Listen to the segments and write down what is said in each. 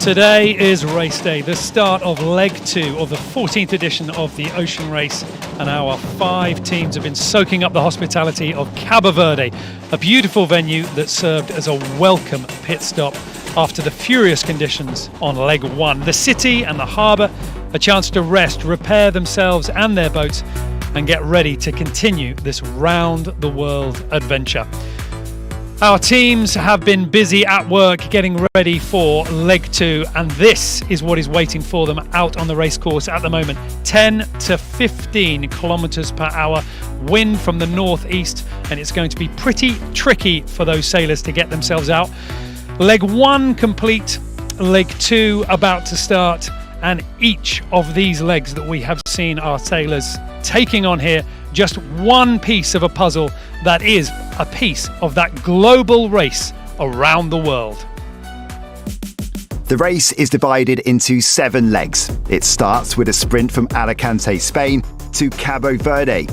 Today is race day, the start of leg 2 of the 14th edition of the Ocean Race, and our 5 teams have been soaking up the hospitality of Cabo Verde, a beautiful venue that served as a welcome pit stop after the furious conditions on leg 1. The city and the harbour, a chance to rest, repair themselves and their boats, and get ready to continue this round-the-world adventure. Our teams have been busy at work getting ready for leg 2, and this is what is waiting for them out on the racecourse at the moment. 10 to 15 kilometres per hour, wind from the northeast, and it's going to be pretty tricky for those sailors to get themselves out. Leg 1 complete, leg 2 about to start, and each of these legs that we have seen our sailors taking on here, just one piece of a puzzle that is a piece of that global race around the world. The race is divided into 7 legs. It starts with a sprint from Alicante, Spain to Cabo Verde.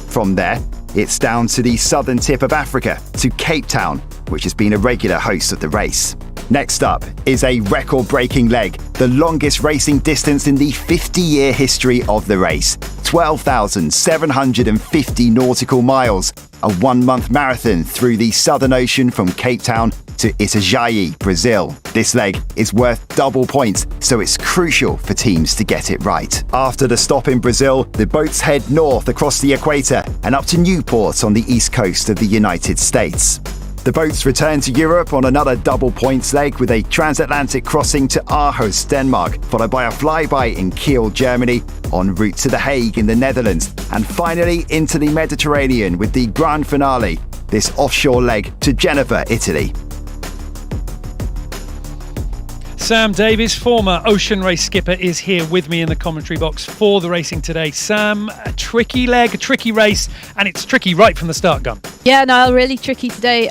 From there, it's down to the southern tip of Africa to Cape Town, which has been a regular host of the race. Next up is a record-breaking leg, the longest racing distance in the 50-year history of the race. 12,750 nautical miles, a 1-month marathon through the Southern Ocean from Cape Town to Itajaí, Brazil. This leg is worth double points, so it's crucial for teams to get it right. After the stop in Brazil, the boats head north across the equator and up to Newport on the east coast of the United States. The boats return to Europe on another double points leg with a transatlantic crossing to Aarhus, Denmark, followed by a flyby in Kiel, Germany, en route to The Hague in the Netherlands, and finally into the Mediterranean with the grand finale, this offshore leg to Geneva, Italy. Sam Davies, former Ocean Race skipper, is here with me in the commentary box for the racing today. Sam, a tricky leg, a tricky race, and it's tricky right from the start gun. Yeah, no, really tricky today.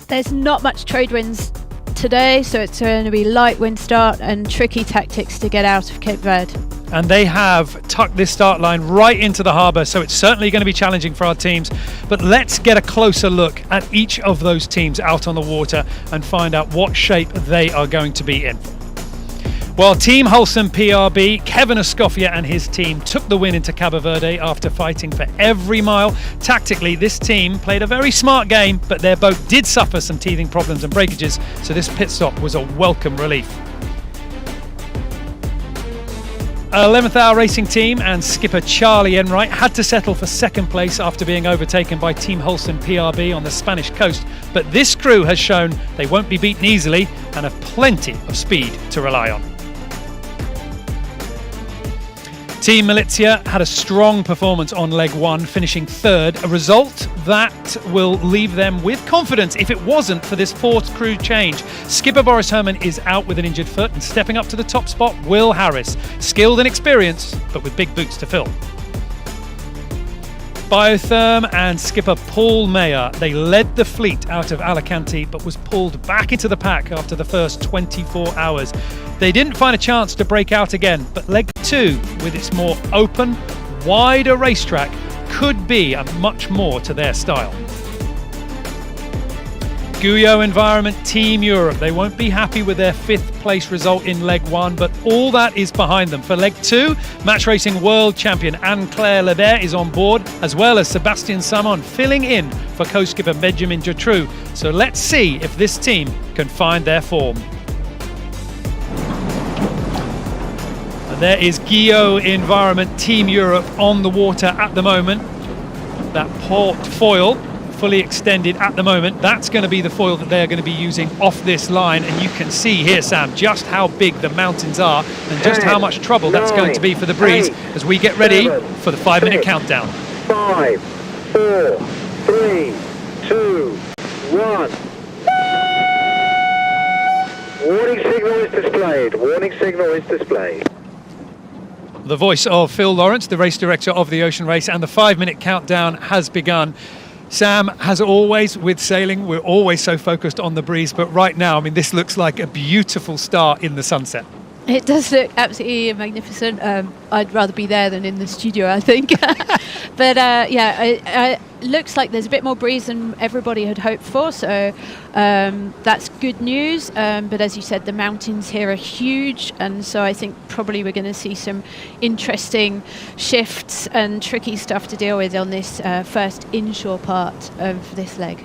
There's not much trade winds today, so it's going to be light wind start and tricky tactics to get out of Cape Verde. And they have tucked this start line right into the harbour, so it's certainly going to be challenging for our teams. But let's get a closer look at each of those teams out on the water and find out what shape they are going to be in. Well, Team Wholesome PRB, Kevin Escoffier and his team took the win into Cabo Verde after fighting for every mile. Tactically, this team played a very smart game, but their boat did suffer some teething problems and breakages, so this pit stop was a welcome relief. 11th Hour Racing team and skipper Charlie Enright had to settle for second place after being overtaken by Team Wholesome PRB on the Spanish coast, but this crew has shown they won't be beaten easily and have plenty of speed to rely on. Team Milizia had a strong performance on leg 1, finishing 3rd, a result that will leave them with confidence if it wasn't for this 4th crew change. Skipper Boris Herman is out with an injured foot, and stepping up to the top spot, Will Harris, skilled and experienced, but with big boots to fill. Biotherm and skipper Paul Mayer, they led the fleet out of Alicante but was pulled back into the pack after the first 24 hours. They didn't find a chance to break out again, but leg 2, with its more open, wider racetrack, could be a much more to their style. Guyot Environment Team Europe, they won't be happy with their 5th place result in leg 1, but all that is behind them. For leg 2, match racing world champion Anne-Claire Lebert is on board, as well as Sébastien Samon filling in for co-skipper Benjamin Dutroux. So let's see if this team can find their form. And there is Guyot Environment Team Europe on the water at the moment. That port foil fully extended at the moment. That's going to be the foil that they're going to be using off this line, and you can see here, Sam, just how big the mountains are and just how much trouble that's going to be for the breeze as we get ready for the 5-minute countdown. 5, 4, 3, 2, 1. Warning signal is displayed. Warning signal is displayed. The voice of Phil Lawrence, the race director of the Ocean Race, and the 5-minute countdown has begun. Sam, as always with sailing, we're always so focused on the breeze, but right now, I mean, this looks like a beautiful start in the sunset. It does look absolutely magnificent. I'd rather be there than in the studio, I think. But it looks like there's a bit more breeze than everybody had hoped for, so that's good news, but as you said, the mountains here are huge, and so I think probably we're going to see some interesting shifts and tricky stuff to deal with on this first inshore part of this leg.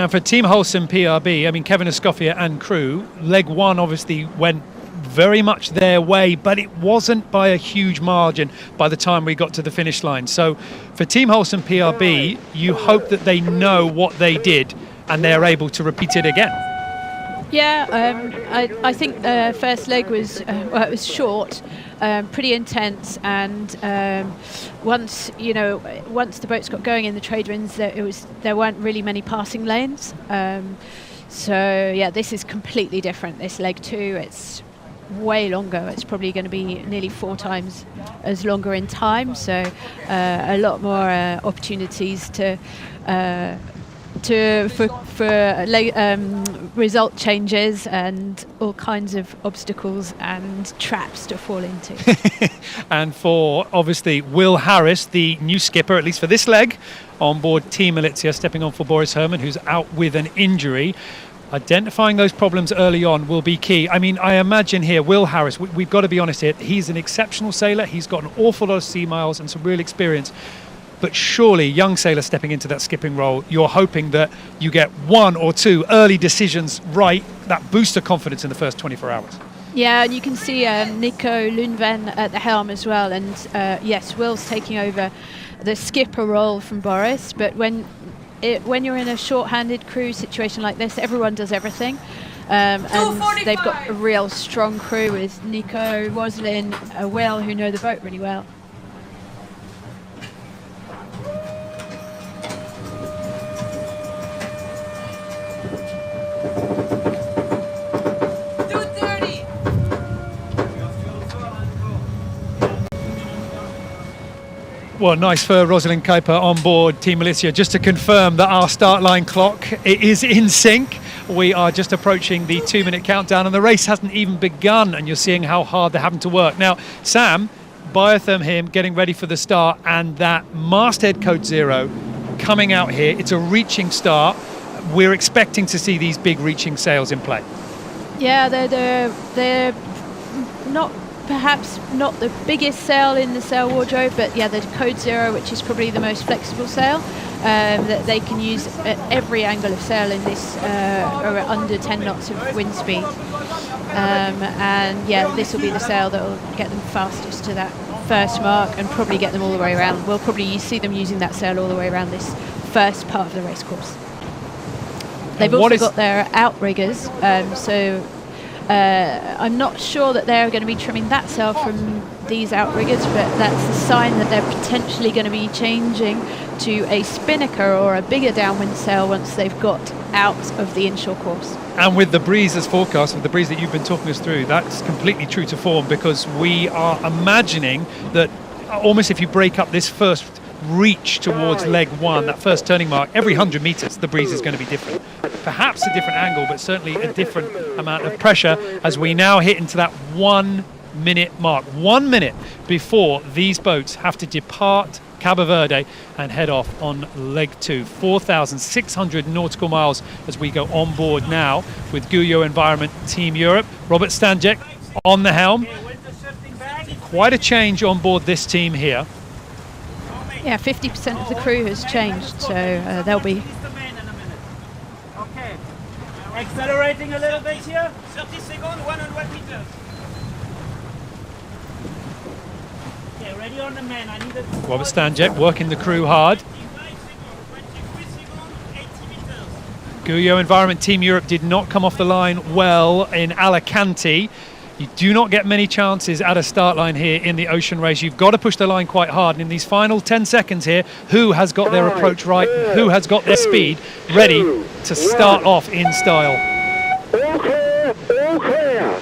For Team Holcim PRB, I mean, Kevin Escoffier and crew, leg one obviously went very much their way, but it wasn't by a huge margin by the time we got to the finish line. So for Team Holcim PRB, you hope that they know what they did and they're able to repeat it again. Yeah, I think the first leg was it was short, pretty intense, and once the boats got going in the trade winds, there weren't really many passing lanes. So yeah, this is completely different. This leg 2, it's way longer. It's probably going to be nearly 4 times as longer in time. So a lot more opportunities for result changes and all kinds of obstacles and traps to fall into. And for obviously Will Harris, the new skipper, at least for this leg, on board Team Militia, stepping on for Boris Herman, who's out with an injury. Identifying those problems early on will be key. I mean, I imagine here, Will Harris, we've got to be honest here, he's an exceptional sailor. He's got an awful lot of sea miles and some real experience. But surely, young sailor stepping into that skipping role, you're hoping that you get 1 or 2 early decisions right that boost their confidence in the first 24 hours. Yeah, and you can see Nico Lundven at the helm as well. And yes, Will's taking over the skipper role from Boris. But when you're in a short-handed crew situation like this, everyone does everything. And they've got a real strong crew with Nico, Roslyn, Will, who know the boat really well. Well, nice for Rosalind Kuiper on board Team Militia. Just to confirm that our start line clock is in sync. We are just approaching the 2-minute countdown and the race hasn't even begun, and you're seeing how hard they're having to work. Now, Sam, biotherm here, getting ready for the start, and that masthead code 0 coming out here. It's a reaching start. We're expecting to see these big reaching sails in play. Yeah, they're not perhaps not the biggest sail in the sail wardrobe, but yeah, the code 0, which is probably the most flexible sail that they can use at every angle of sail in this or under 10 knots of wind speed. And yeah, this will be the sail that will get them fastest to that first mark and probably get them all the way around. We'll probably see them using that sail all the way around this first part of the race course. They've also got their outriggers, so I'm not sure that they're going to be trimming that sail from these outriggers, but that's a sign that they're potentially going to be changing to a Spinnaker or a bigger downwind sail once they've got out of the inshore course. And with the breeze as forecast, with the breeze that you've been talking us through, that's completely true to form, because we are imagining that almost if you break up this first reach towards leg 1, that first turning mark, every 100 meters the breeze is going to be different. Perhaps a different angle, but certainly a different amount of pressure as we now hit into that 1 minute mark. 1 minute before these boats have to depart Cabo Verde and head off on leg 2. 4,600 nautical miles as we go on board now with Guyot Environment Team Europe. Robert Stanjek on the helm. Quite a change on board this team here. Yeah, 50% of the crew has changed, so they'll be... Okay, accelerating a little bit here. 30 seconds, 100 meters. Okay, ready on the man. I need it. Robert Stanjek working the crew hard. 23 seconds, 80 meters. Guyot Environment Team Europe did not come off the line well in Alicante. You do not get many chances at a start line here in the ocean race. You've got to push the line quite hard. And in these final 10 seconds here, who has got their approach right? Who has got their speed ready to start off in style? All clear, all clear.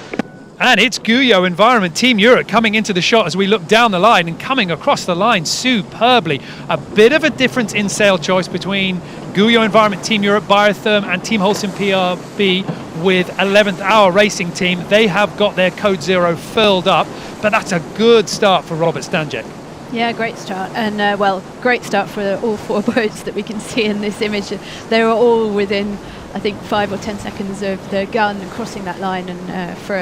And it's Guyot Environment Team Europe coming into the shot as we look down the line and coming across the line superbly. A bit of a difference in sail choice between Guyot Environment Team Europe, Biotherm and Team Holcim PRB with 11th Hour Racing Team. They have got their code 0 filled up, but that's a good start for Robert Stanjek. Yeah, great start, and well, great start for all 4 boats that we can see in this image. They were all within I think 5 or 10 seconds of the gun crossing that line, and for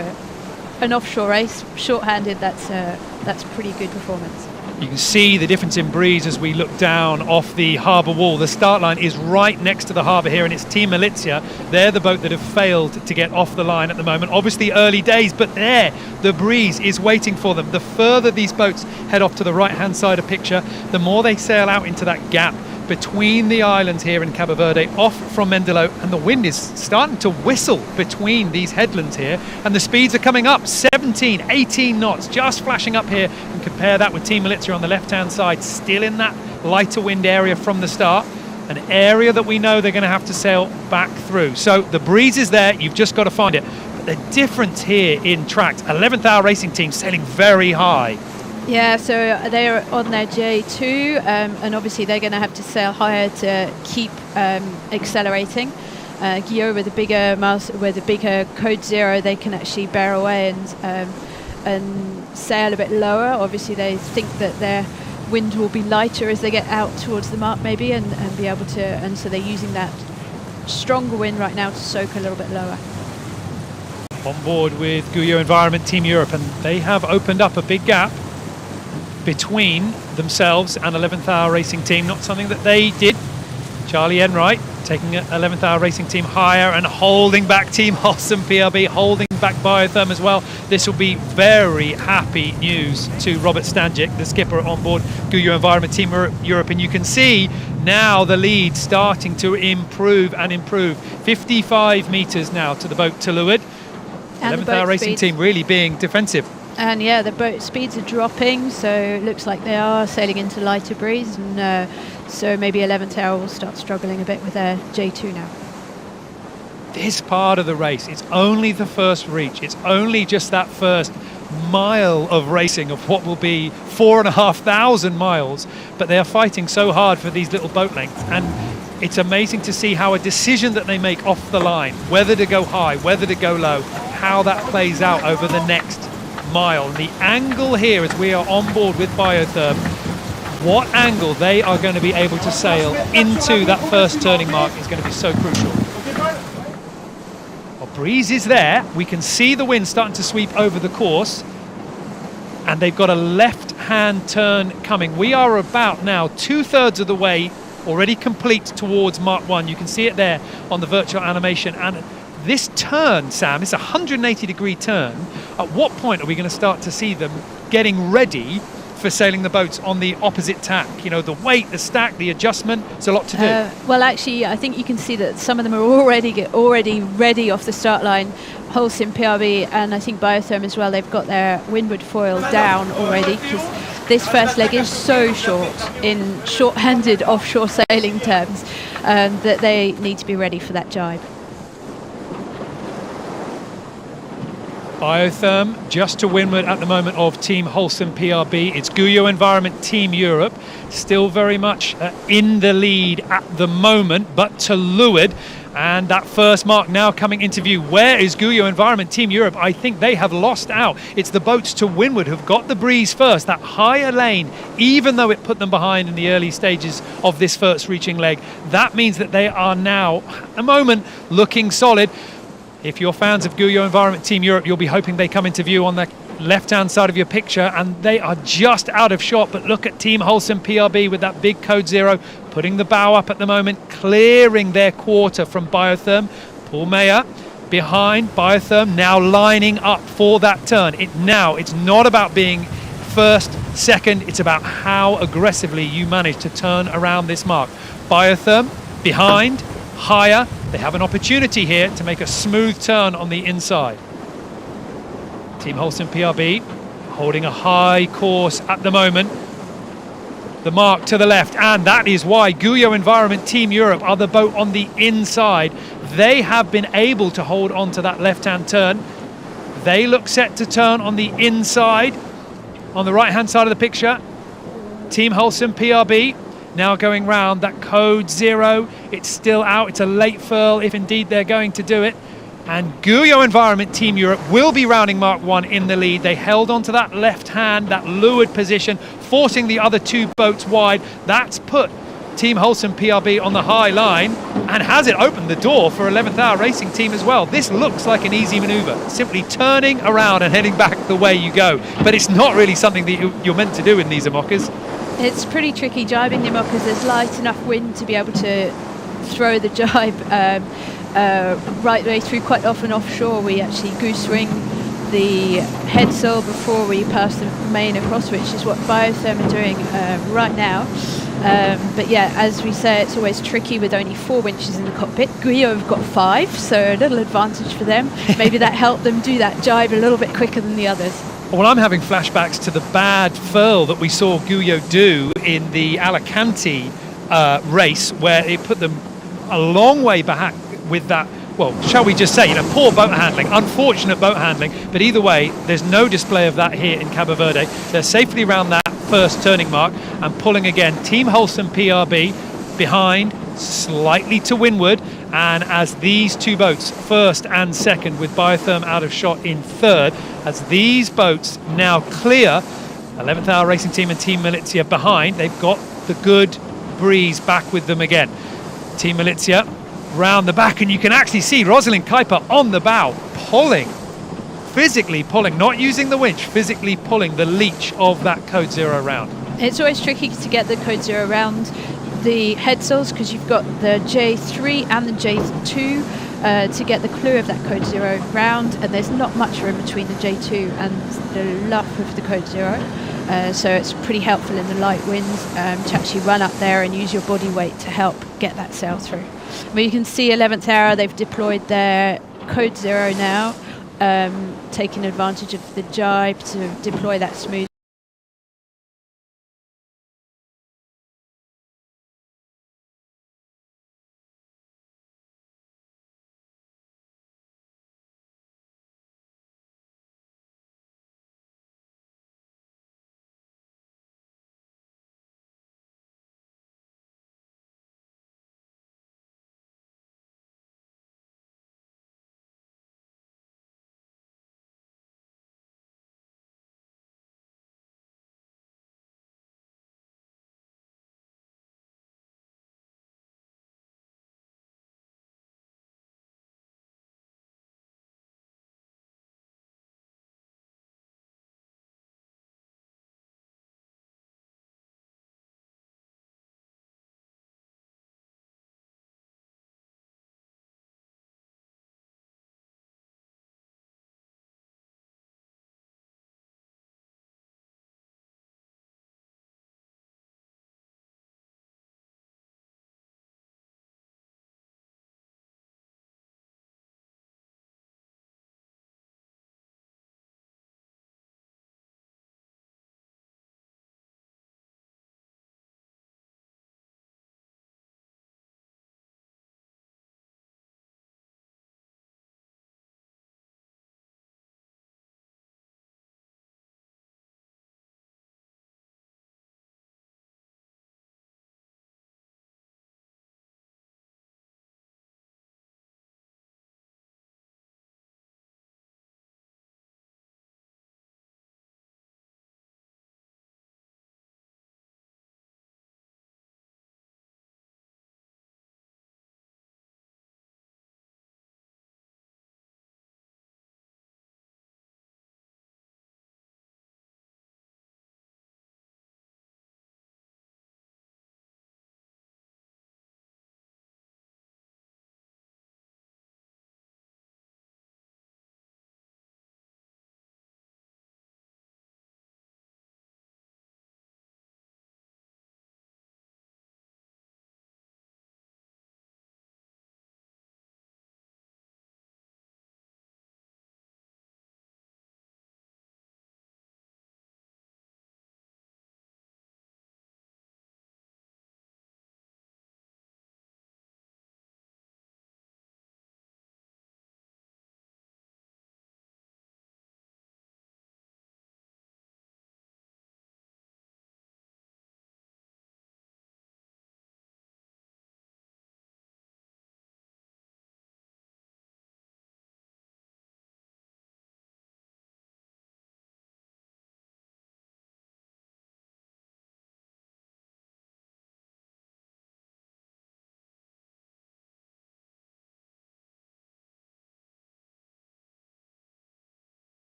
an offshore race, short-handed, that's pretty good performance. You can see the difference in breeze as we look down off the harbour wall. The start line is right next to the harbour here, and it's Team Milizia. They're the boat that have failed to get off the line at the moment. Obviously early days, but there, the breeze is waiting for them. The further these boats head off to the right-hand side of picture, the more they sail out into that gap between the islands here in Cabo Verde, off from Mendelo, and the wind is starting to whistle between these headlands here, and the speeds are coming up, 17, 18 knots, just flashing up here. And compare that with Team Milizia on the left-hand side, still in that lighter wind area from the start, an area that we know they're going to have to sail back through. So the breeze is there, you've just got to find it. But the difference here in tracks, 11th Hour Racing Team sailing very high. Yeah, so they're on their J2, and obviously they're going to have to sail higher to keep accelerating. Guillaume with the bigger code 0, they can actually bear away and sail a bit lower. Obviously they think that their wind will be lighter as they get out towards the mark maybe, and be able to, and so they're using that stronger wind right now to soak a little bit lower. On board with Guyot Environment Team Europe, and they have opened up a big gap between themselves and 11th Hour Racing Team, not something that they did. Charlie Enright taking 11th Hour Racing Team higher and holding back Team Holcim PRB, holding back Biotherm as well. This will be very happy news to Robert Stanczyk, the skipper on board Guyot Environment Team Europe, and you can see now the lead starting to improve and improve. 55 metres now to the boat Tuluid. 11th Hour Racing Team really being defensive. And yeah, the boat speeds are dropping, so it looks like they are sailing into lighter breeze, and so maybe 11th Hour will start struggling a bit with their J2 now. This part of the race, it's only the first reach. It's only just that first mile of racing of what will be 4,500 miles, but they are fighting so hard for these little boat lengths, and it's amazing to see how a decision that they make off the line, whether to go high, whether to go low, how that plays out over the next mile. The angle here as we are on board with Biotherm, what angle they are going to be able to sail into that first turning mark is going to be so crucial. Well, breeze is there, we can see the wind starting to sweep over the course, and they've got a left hand turn coming. We are about now 2/3 of the way already complete towards Mark 1. You can see it there on the virtual animation, and this turn, Sam, is a 180-degree turn. At what point are we going to start to see them getting ready for sailing the boats on the opposite tack? You know, the weight, the stack, the adjustment, it's a lot to do. Well, actually, I think you can see that some of them are already ready off the start line. Holcim, PRB, and I think Biotherm as well, they've got their windward foil down already, because this first leg is so short in short-handed offshore sailing terms, that they need to be ready for that jibe. Biotherm just to windward at the moment of Team Holcim PRB. It's Guyot Environment Team Europe still very much in the lead at the moment, but to leeward, and that first mark now coming into view. Where is Guyot Environment Team Europe? I think they have lost out. It's the boats to windward who've got the breeze first, that higher lane, even though it put them behind in the early stages of this first reaching leg. That means that they are now at the moment looking solid. If you're fans of Guyot Environment Team Europe, you'll be hoping they come into view on the left-hand side of your picture, and they are just out of shot. But look at Team Holcim PRB with that big code 0, putting the bow up at the moment, clearing their quarter from Biotherm. Paul Mayer behind Biotherm, now lining up for that turn. It's not about being first, second, it's about how aggressively you manage to turn around this mark. Biotherm behind, higher. They have an opportunity here to make a smooth turn on the inside. Team Holcim PRB holding a high course at the moment. The mark to the left, and that is why Guyot Environment Team Europe are the boat on the inside. They have been able to hold on to that left-hand turn. They look set to turn on the inside. On the right-hand side of the picture, Team Holcim PRB now going round that code 0. It's still out. It's a late furl if indeed they're going to do it. And Guyot Environment Team Europe will be rounding Mark 1 in the lead. They held onto that left hand, that leeward position, forcing the other two boats wide. That's put Team Holson PRB on the high line, and has it opened the door for 11th Hour Racing Team as well. This looks like an easy maneuver, simply turning around and heading back the way you go. But it's not really something that you're meant to do in these Imokas. It's pretty tricky jibing the Imokas. There's light enough wind to be able to throw the jibe right the way through. Quite often offshore we actually goose wing the head sail before we pass the main across, which is what Biotherm are doing right now. But yeah, as we say, it's always tricky with only 4 winches in the cockpit. Guyot have got 5, so a little advantage for them. Maybe that helped them do that jibe a little bit quicker than the others. Well, I'm having flashbacks to the bad furl that we saw Guyot do in the Alicante race, where it put them a long way back with that, well, shall we just say, poor boat handling, unfortunate boat handling. But either way, there's no display of that here in Cabo Verde. They're safely around that first turning mark and pulling again. Team Holson PRB behind, slightly to windward. And as these two boats, first and second, with Biotherm out of shot in third, as these boats now clear 11th Hour Racing Team and Team Milizia behind, they've got the good breeze back with them again. Team Milizia round the back, and you can actually see Rosalind Kuiper on the bow, pulling, physically pulling, not using the winch, physically pulling the leech of that Code Zero round. It's always tricky to get the Code Zero round the head sails, because you've got the J3 and the J2 to get the clue of that Code Zero round, and there's not much room between the J2 and the luff of the Code Zero. So it's pretty helpful in the light winds to actually run up there and use your body weight to help get that sail through. But you can see 11th Hour, they've deployed their Code Zero now, taking advantage of the jibe to deploy that smooth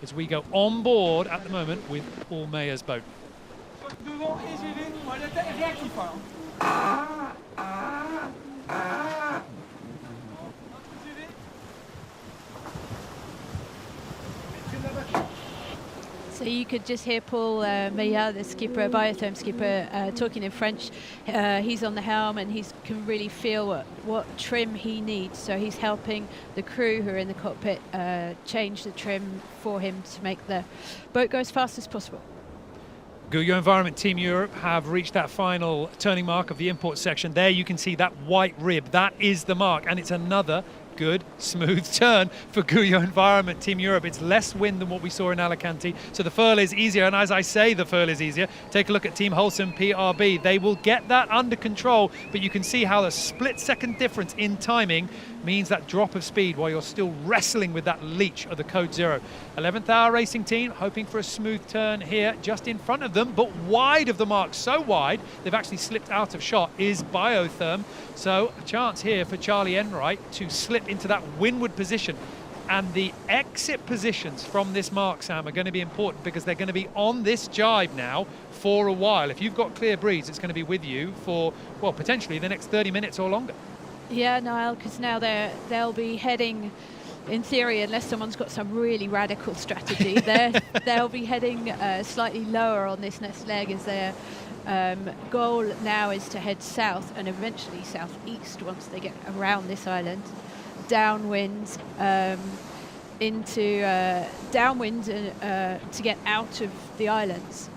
as we go on board at the moment with Paul Mayer's boat. So you could just hear Paul Meyer, the skipper, biotherm skipper, talking in French. He's on the helm and he can really feel what trim he needs. So he's helping the crew who are in the cockpit change the trim for him to make the boat go as fast as possible. Guyot Environment Team Europe have reached that final turning mark of the import section. There you can see that white rib. That is the mark, and it's another good, smooth turn for Guyot Environment Team Europe. It's less wind than what we saw in Alicante, so the furl is easier, and as I say, the furl is easier. Take a look at Team Holcim PRB. They will get that under control, but you can see how the split-second difference in timing means that drop of speed while you're still wrestling with that leech of the Code Zero. 11th Hour Racing Team hoping for a smooth turn here just in front of them, but wide of the mark, so wide they've actually slipped out of shot is Biotherm. So a chance here for Charlie Enright to slip into that windward position. And the exit positions from this mark, Sam, are going to be important because they're going to be on this jibe now for a while. If you've got clear breeze, it's going to be with you for, well, potentially the next 30 minutes or longer. Yeah, Niall, because now they'll be heading, in theory, unless someone's got some really radical strategy, they'll be heading slightly lower on this next leg as their goal now is to head south and eventually southeast once they get around this island, downwind into downwind to get out of the islands.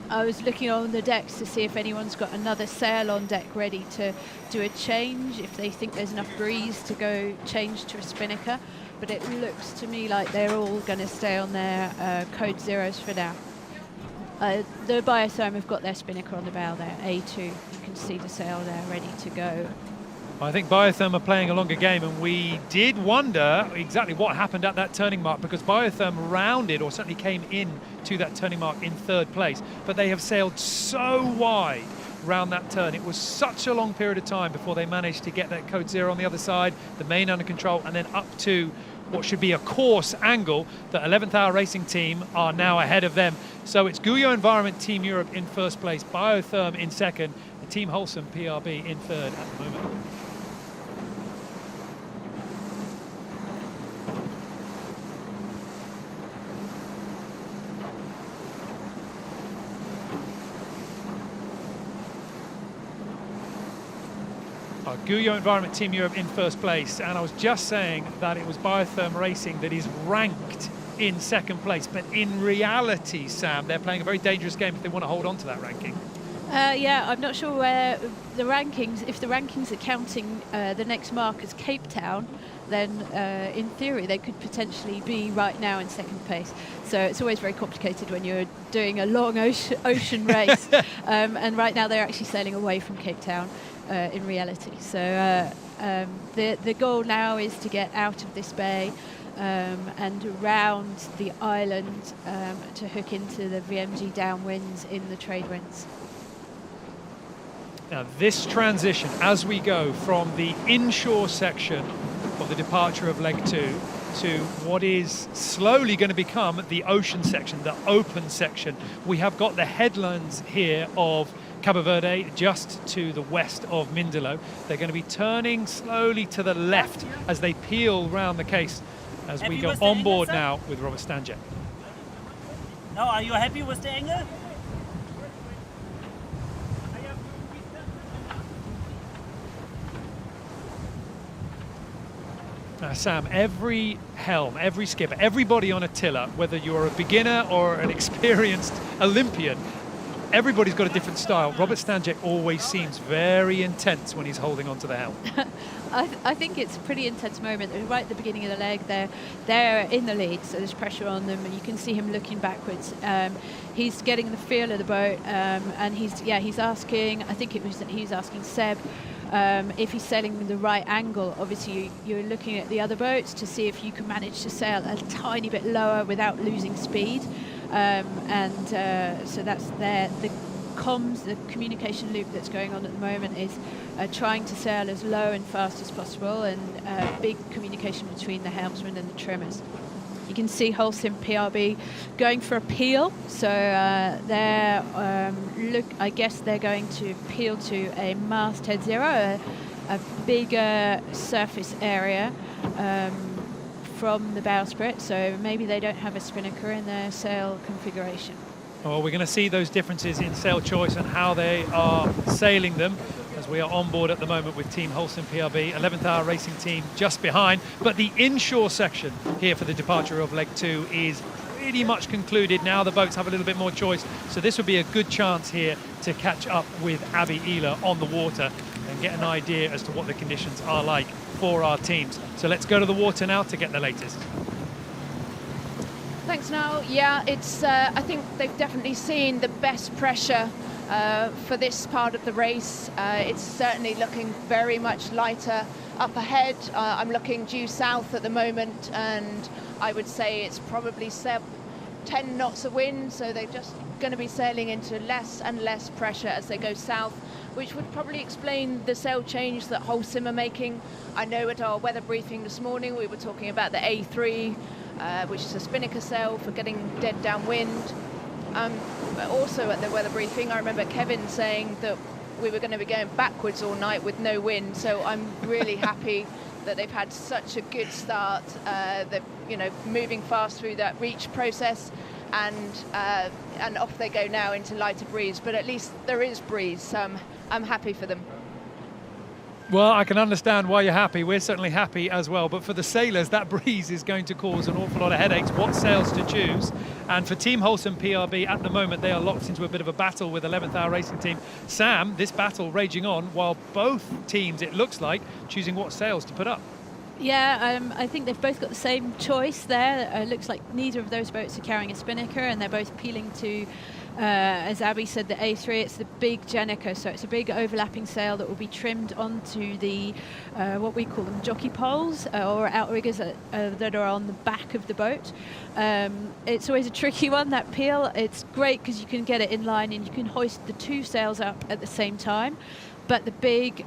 I was looking on the decks to see if anyone's got another sail on deck ready to do a change, if they think there's enough breeze to go change to a Spinnaker. But it looks to me like they're all going to stay on their Code Zeros for now. The Biotherm have got their Spinnaker on the bow there, A2. You can see the sail there ready to go. I think Biotherm are playing a longer game, and we did wonder exactly what happened at that turning mark because Biotherm rounded, or certainly came in to that turning mark in third place, but they have sailed so wide round that turn. It was such a long period of time before they managed to get that Code Zero on the other side, the main under control, and then up to what should be a course angle. The 11th Hour Racing Team are now ahead of them. So it's Guyot Environment Team Europe in first place, Biotherm in second, and Team Holcim PRB in third at the moment. Guyot Environment Team Europe in first place, and I was just saying that it was Biotherm Racing that is ranked in second place, but in reality, Sam, they're playing a very dangerous game if they want to hold on to that ranking. Yeah, I'm not sure where the rankings, if the rankings are counting the next mark as Cape Town, then in theory they could potentially be right now in second place. So it's always very complicated when you're doing a long ocean race, and right now they're actually sailing away from Cape Town. In reality, so the goal now is to get out of this bay and around the island to hook into the VMG downwinds in the trade winds. Now this transition as we go from the inshore section of the departure of leg 2 to what is slowly going to become the ocean section, the open section. We have got the headlands here of Cabo Verde, just to the west of Mindelo. They're going to be turning slowly to the left as they peel round the case as we go on board now with Robert Stanjek. Now, are you happy with the angle? Sam, every helm, every skipper, everybody on a tiller, whether you're a beginner or an experienced Olympian, everybody's got a different style. Robert Stanjek always seems very intense when he's holding onto the helm. I think it's a pretty intense moment. Right at the beginning of the leg, they're in the lead, so there's pressure on them, and you can see him looking backwards. He's getting the feel of the boat, and he's asking. I think he's asking Seb if he's sailing with the right angle. Obviously, you're looking at the other boats to see if you can manage to sail a tiny bit lower without losing speed. So that's the comms, the communication loop that's going on at the moment is trying to sail as low and fast as possible, and big communication between the helmsman and the trimmers. You can see Holcim PRB going for a peel. So I guess they're going to peel to a masthead zero, a bigger surface area from the bowsprit. So maybe they don't have a Spinnaker in their sail configuration. Well, we're going to see those differences in sail choice and how they are sailing them, as we are on board at the moment with Team Holcim PRB, 11th hour racing team just behind. But the inshore section here for the departure of leg 2 is pretty much concluded. Now the boats have a little bit more choice, so this would be a good chance here to catch up with Abby Ehler on the water and get an idea as to what the conditions are like for our teams. So let's go to the water now to get the latest. Thanks, Niall. Yeah, it's. I think they've definitely seen the best pressure for this part of the race. It's certainly looking very much lighter up ahead. I'm looking due south at the moment, and I would say it's probably 10 knots of wind, so they're just going to be sailing into less and less pressure as they go south, which would probably explain the sail change that Holcim are making. I know at our weather briefing this morning we were talking about the A3, which is a Spinnaker sail for getting dead downwind. But also at the weather briefing, I remember Kevin saying that we were going to be going backwards all night with no wind. So I'm really happy that they've had such a good start. They're, moving fast through that reach process, and off they go now into lighter breeze. But at least there is breeze, so I'm happy for them. Well, I can understand why you're happy. We're certainly happy as well. But for the sailors, that breeze is going to cause an awful lot of headaches. What sails to choose? And for Team Holcim PRB, at the moment, they are locked into a bit of a battle with 11th Hour Racing Team. Sam, this battle raging on while both teams, it looks like, choosing what sails to put up. Yeah, I think they've both got the same choice there. It looks like neither of those boats are carrying a Spinnaker, and they're both peeling to, as Abby said, the A3. It's the big Jenniker, so it's a big overlapping sail that will be trimmed onto the, what we call them, jockey poles or outriggers that are on the back of the boat. It's always a tricky one, that peel. It's great because you can get it in line and you can hoist the two sails up at the same time. But the big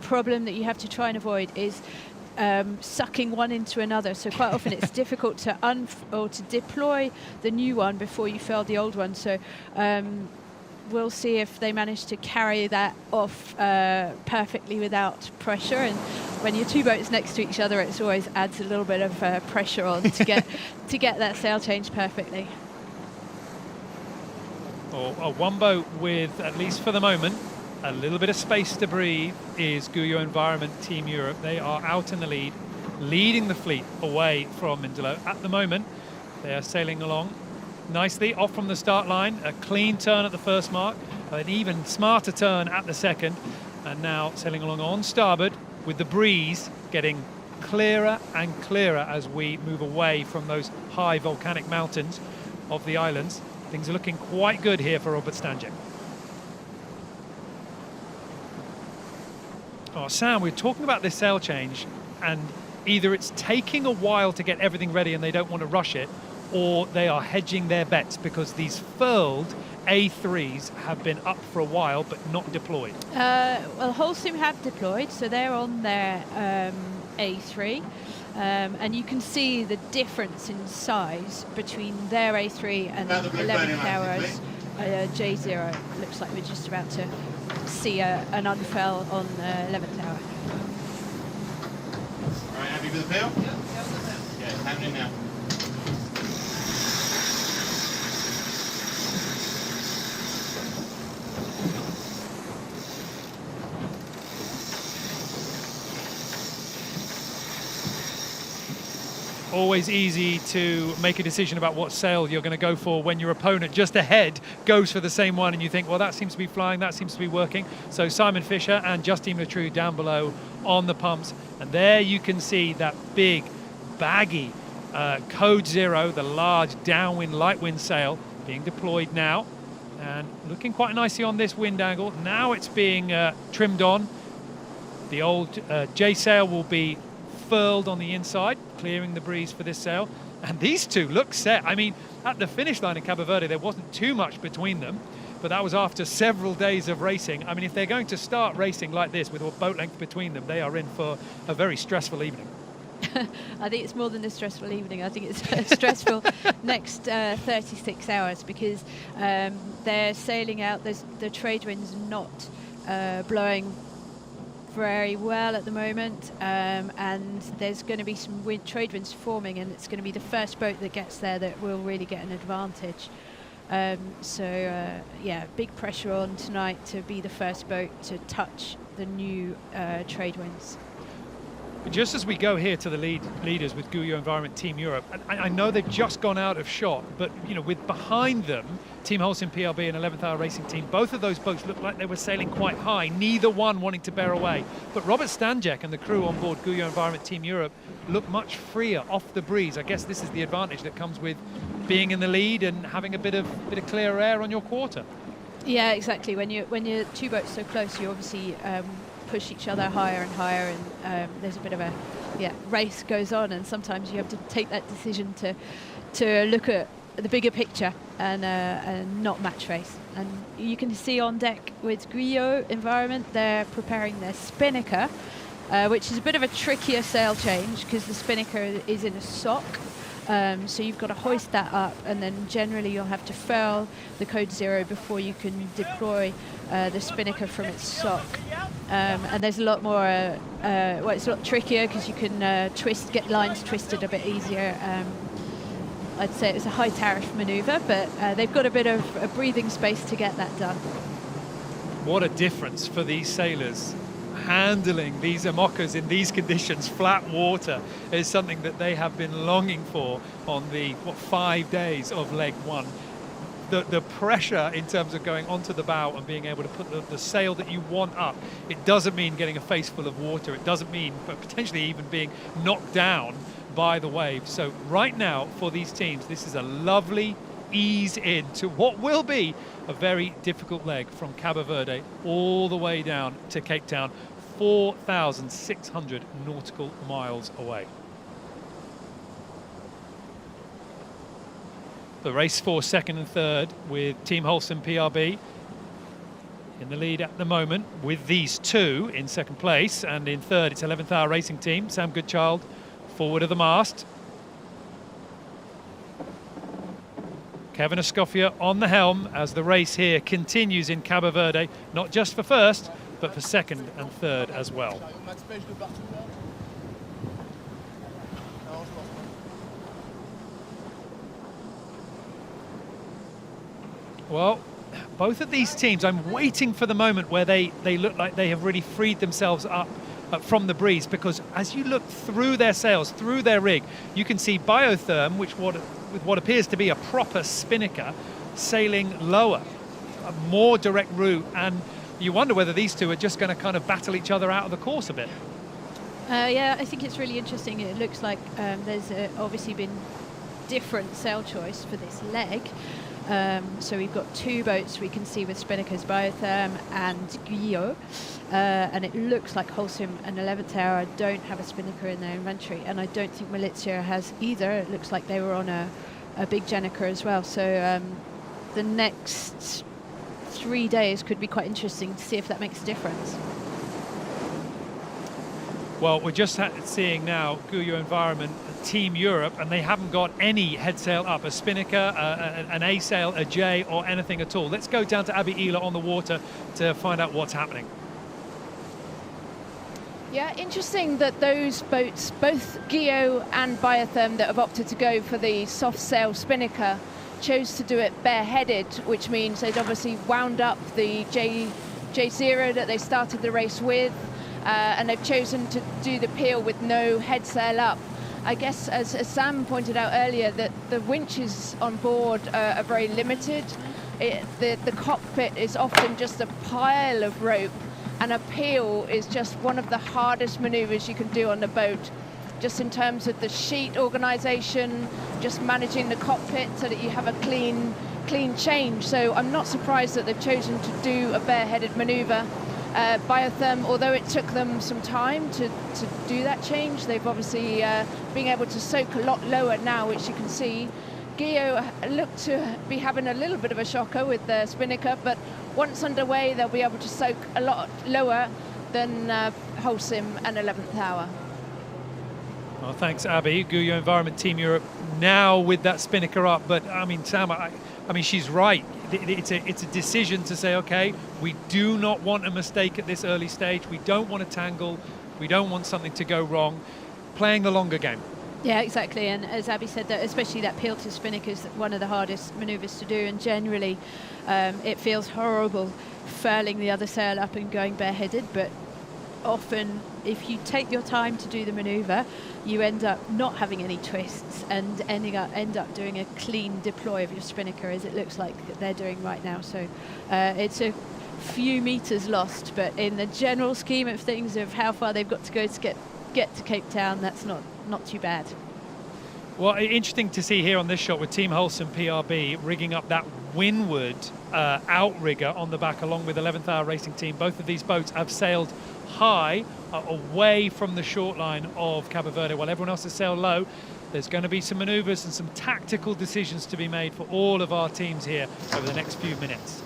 problem that you have to try and avoid is sucking one into another. So quite often it's difficult to to deploy the new one before you fill the old one. So we'll see if they manage to carry that off perfectly without pressure. And when you're two boats next to each other, it always adds a little bit of pressure on to get that sail change perfectly. One boat with, at least for the moment, a little bit of space to breathe is Guyot Environment Team Europe. They are out in the lead, leading the fleet away from Mindelo. At the moment, they are sailing along nicely off from the start line. A clean turn at the first mark, an even smarter turn at the second, and now sailing along on starboard with the breeze getting clearer and clearer as we move away from those high volcanic mountains of the islands. Things are looking quite good here for Robert Stanczyk. Oh, Sam, we're talking about this sail change, and either it's taking a while to get everything ready and they don't want to rush it, or they are hedging their bets because these furled A3s have been up for a while but not deployed. Well, Holcim have deployed, so they're on their A3, and you can see the difference in size between their A3 and 11th hour's J0. Looks like we're just about to see an unfurl on 11th hour. All right, happy with the peel? Yeah, it's happening now. Always easy to make a decision about what sail you're going to go for when your opponent just ahead goes for the same one and you think, well, that seems to be flying, that seems to be working. So Simon Fisher and Justine Latru down below on the pumps. And there you can see that big, baggy Code Zero, the large downwind, light wind sail being deployed now. And looking quite nicely on this wind angle. Now it's being trimmed on. The old J sail will be furled on the inside, clearing the breeze for this sail. And these two look set. I mean, at the finish line in Cabo Verde, there wasn't too much between them, but that was after several days of racing. I mean, if they're going to start racing like this with a boat length between them, they are in for a very stressful evening. I think it's more than a stressful evening. I think it's a stressful next 36 hours because they're sailing out. The trade wind's not blowing very well at the moment, and there's going to be some trade winds forming, and it's going to be the first boat that gets there that will really get an advantage. Yeah, big pressure on tonight to be the first boat to touch the new trade winds. Just as we go here to the leaders with Guyot Environment Team Europe, I know they've just gone out of shot, but with behind them, Team Holcim PRB and 11th Hour Racing Team, both of those boats looked like they were sailing quite high, neither one wanting to bear away. But Robert Stanjek and the crew on board Guyot Environment Team Europe look much freer off the breeze. I guess this is the advantage that comes with being in the lead and having a bit of clear air on your quarter. Yeah, exactly. When you're two boats so close, you obviously push each other higher and higher, and there's a bit of a race goes on, and sometimes you have to take that decision to look at the bigger picture and not match race. And you can see on deck with Guyot Environment, they're preparing their Spinnaker, which is a bit of a trickier sail change because the Spinnaker is in a sock. So you've got to hoist that up, and then generally you'll have to furl the code 0 before you can deploy the Spinnaker from its sock. And there's a lot more, well, it's a lot trickier because you can get lines twisted a bit easier. I'd say it's a high tariff maneuver, but they've got a bit of a breathing space to get that done. What a difference for these sailors. Handling these Amokas in these conditions, flat water, is something that they have been longing for on the 5 days of leg 1. The pressure in terms of going onto the bow and being able to put the sail that you want up, it doesn't mean getting a face full of water. It doesn't mean potentially even being knocked down by the waves. So right now for these teams, this is a lovely ease into what will be a very difficult leg from Cabo Verde all the way down to Cape Town, 4,600 nautical miles away. The race for second and third with Team Holcim PRB in the lead at the moment with these two in second place, and in third it's 11th Hour Racing Team, Sam Goodchild forward of the mast. Kevin Escoffier on the helm as the race here continues in Cabo Verde, not just for first, but for second and third as well. Well, both of these teams, I'm waiting for the moment where they look like they have really freed themselves up from the breeze, because as you look through their sails, through their rig, you can see Biotherm, with what appears to be a proper Spinnaker, sailing lower, a more direct route, and you wonder whether these two are just going to kind of battle each other out of the course a bit. Yeah, I think it's really interesting. It looks like there's obviously been different sail choice for this leg. So we've got two boats we can see with Spinnakers, Biotherm and Guyot. And it looks like Holcim and 11th Hour don't have a Spinnaker in their inventory, and I don't think Malizia has either. It looks like they were on a big Jenniker as well. So the next 3 days could be quite interesting to see if that makes a difference. Well, we're just seeing now Guyot Environment Team Europe, and they haven't got any head sail up, a Spinnaker, an A sail, a J, or anything at all. Let's go down to Abbey Ela on the water to find out what's happening. Yeah, interesting that those boats, both Guyot and Biotherm, that have opted to go for the soft sail Spinnaker, chose to do it bareheaded, which means they'd obviously wound up the J0 that they started the race with, and they've chosen to do the peel with no head sail up. I guess, as Sam pointed out earlier, that the winches on board are very limited. The cockpit is often just a pile of rope, and a peel is just one of the hardest maneuvers you can do on the boat, just in terms of the sheet organisation, just managing the cockpit so that you have a clean change. So I'm not surprised that they've chosen to do a bareheaded manoeuvre. Biotherm, although it took them some time to do that change, they've obviously been able to soak a lot lower now, which you can see. Guyot looked to be having a little bit of a shocker with the Spinnaker, but once underway they'll be able to soak a lot lower than Holcim and 11th Hour. Well, thanks, Abby. Guyot Environment Team Europe now with that Spinnaker up. But I mean, Sam, I mean, she's right. It's a decision to say, okay, we do not want a mistake at this early stage. We don't want to tangle. We don't want something to go wrong. Playing the longer game. Yeah, exactly. And as Abby said, that especially that peel to Spinnaker is one of the hardest manoeuvres to do. And generally, it feels horrible furling the other sail up and going bareheaded. But often, if you take your time to do the manoeuvre, you end up not having any twists and end up doing a clean deploy of your Spinnaker, as it looks like they're doing right now. So it's a few meters lost, but in the general scheme of things of how far they've got to go to get to Cape Town, that's not too bad. Well, interesting to see here on this shot with Team Holcim PRB rigging up that windward outrigger on the back along with 11th Hour Racing Team. Both of these boats have sailed high, away from the short line of Cabo Verde, while everyone else has sailed low. There's going to be some manoeuvres and some tactical decisions to be made for all of our teams here over the next few minutes.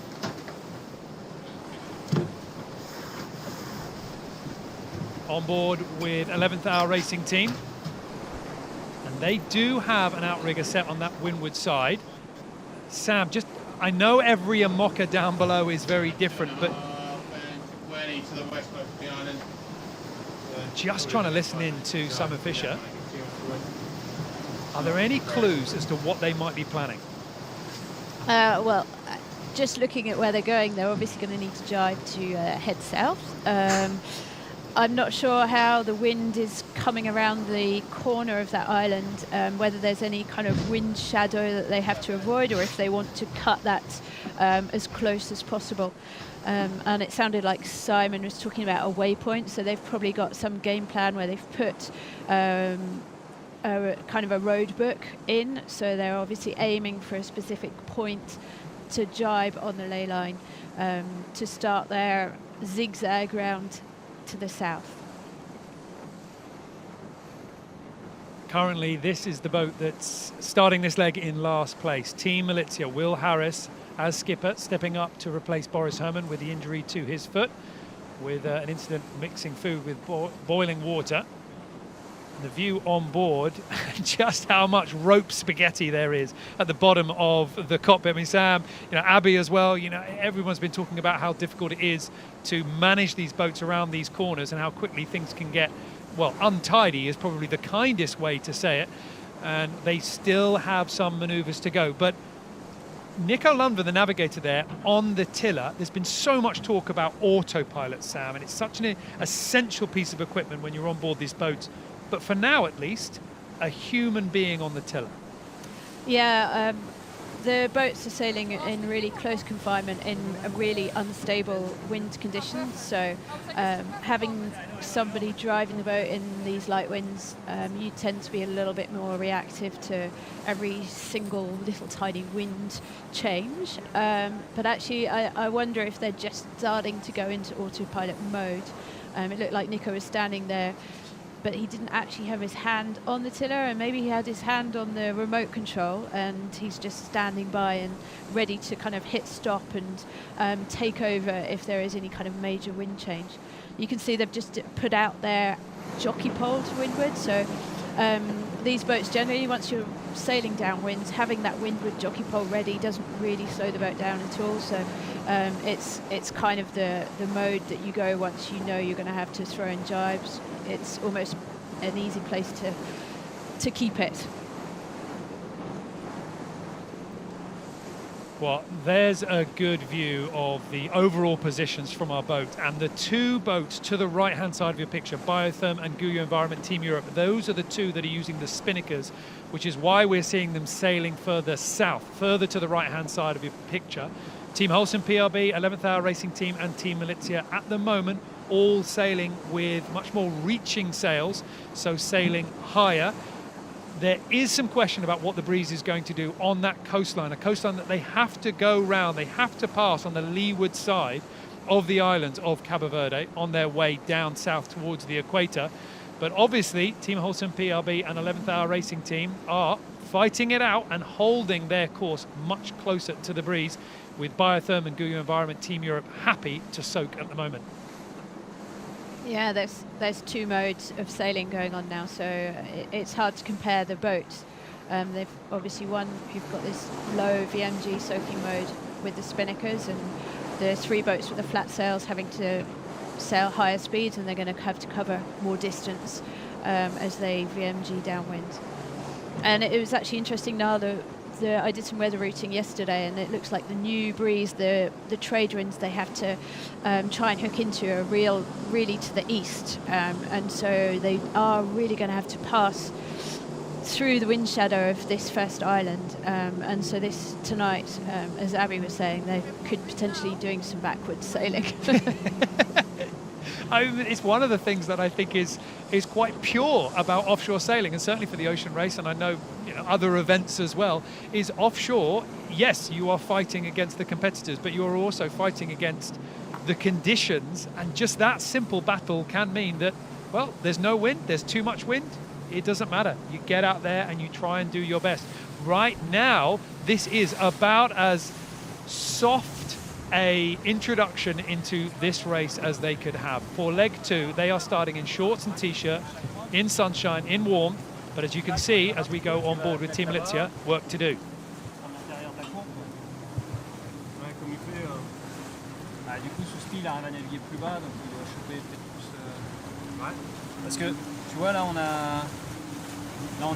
On board with 11th Hour Racing Team. And they do have an outrigger set on that windward side. Sam, I know every Amoca down below is very different, but to the west coast of the island. Just trying to listen in to Summer Fisher. Are there any clues as to what they might be planning? Well, just looking at where they're going, they're obviously going to need to jibe to head south. I'm not sure how the wind is coming around the corner of that island, whether there's any kind of wind shadow that they have to avoid, or if they want to cut that as close as possible. And it sounded like Simon was talking about a waypoint, so they've probably got some game plan where they've put a kind of a road book in, so they're obviously aiming for a specific point to jibe on the ley line to start their zigzag round to the south. Currently, this is the boat that's starting this leg in last place. Team Militia, Will Harris as skipper, stepping up to replace Boris Herman with the injury to his foot, with an incident mixing food with boiling water. The view on board, just how much rope spaghetti there is at the bottom of the cockpit. I mean, Sam, Abby as well, everyone's been talking about how difficult it is to manage these boats around these corners and how quickly things can get, well, untidy is probably the kindest way to say it. And they still have some manoeuvres to go. But Nico Lundvall, the navigator there, on the tiller, there's been so much talk about autopilot, Sam, and it's such an essential piece of equipment when you're on board these boats. But for now, at least, a human being on the tiller. Yeah, the boats are sailing in really close confinement in a really unstable wind conditions. So having somebody driving the boat in these light winds, you tend to be a little bit more reactive to every single little tiny wind change. But actually, I wonder if they're just starting to go into autopilot mode. It looked like Nico was standing there, but he didn't actually have his hand on the tiller, and maybe he had his hand on the remote control, and he's just standing by and ready to kind of hit stop and take over if there is any kind of major wind change. You can see they've just put out their jockey pole to windward, so these boats generally, once you're sailing downwind, having that windward jockey pole ready doesn't really slow the boat down at all. So it's kind of the mode that you go once you know you're going to have to throw in jibes. It's almost an easy place to keep it. Well, there's a good view of the overall positions from our boat, and the two boats to the right-hand side of your picture, Biotherm and Guyot Environment Team Europe, those are the two that are using the Spinnakers, which is why we're seeing them sailing further south, further to the right-hand side of your picture. Team Holcim PRB, 11th Hour Racing Team and Team Militia at the moment all sailing with much more reaching sails, so sailing higher. There is some question about what the breeze is going to do on that coastline, a coastline that they have to go round, they have to pass on the leeward side of the island of Cabo Verde on their way down south towards the equator. But obviously, Team Holcim PRB and 11th Hour Racing Team are fighting it out and holding their course much closer to the breeze, with Biotherm and Guyot Environment Team Europe happy to soak at the moment. Yeah, there's two modes of sailing going on now, so it's hard to compare the boats. They've obviously you've got this low VMG soaking mode with the Spinnakers, and the 3 boats with the flat sails having to sail higher speeds, and they're going to have to cover more distance as they VMG downwind. And it was actually interesting now, I did some weather routing yesterday, and it looks like the new breeze, the trade winds they have to try and hook into are really to the east, and so they are really going to have to pass through the wind shadow of this first island, and so this tonight, as Abby was saying, they could potentially doing some backwards sailing. It's one of the things that I think is quite pure about offshore sailing, and certainly for the ocean race, and I know, other events as well, is offshore. Yes, you are fighting against the competitors, but you are also fighting against the conditions, and just that simple battle can mean that, well, there's no wind, there's too much wind. It doesn't matter. You get out there and you try and do your best. Right now, this is about as soft a introduction into this race as they could have. For leg 2, they are starting in shorts and t-shirt, in sunshine, in warmth, but as you can see, as we go on board with Team Lizia, work to do. Du coup, Sousti, il arrive à naviguer plus bas, donc il doit choper peut-être plus... Ouais. Parce que, tu vois, là, on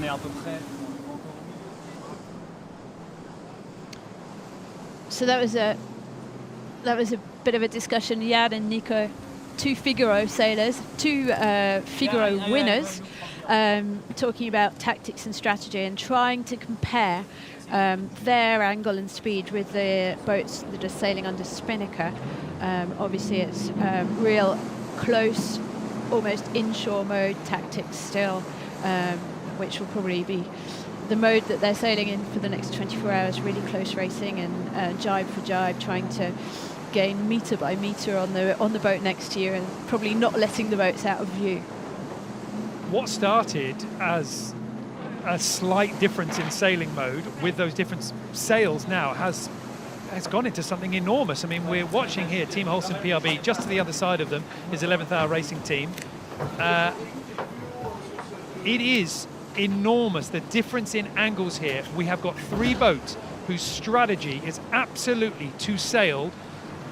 est à peu près... So that was a bit of a discussion. Jan and Nico, 2 Figaro sailors, 2 Figaro winners, talking about tactics and strategy and trying to compare their angle and speed with the boats that are sailing under Spinnaker. Obviously it's real close, almost inshore mode tactics still, which will probably be the mode that they're sailing in for the next 24 hours, really close racing and jibe for jibe, trying to gain metre by metre on the boat next to you, and probably not letting the boats out of view. What started as a slight difference in sailing mode with those different sails now has gone into something enormous. I mean, we're watching here Team Holcim PRB, just to the other side of them is 11th Hour Racing Team. It is enormous, the difference in angles here. We have got 3 boats whose strategy is absolutely to sail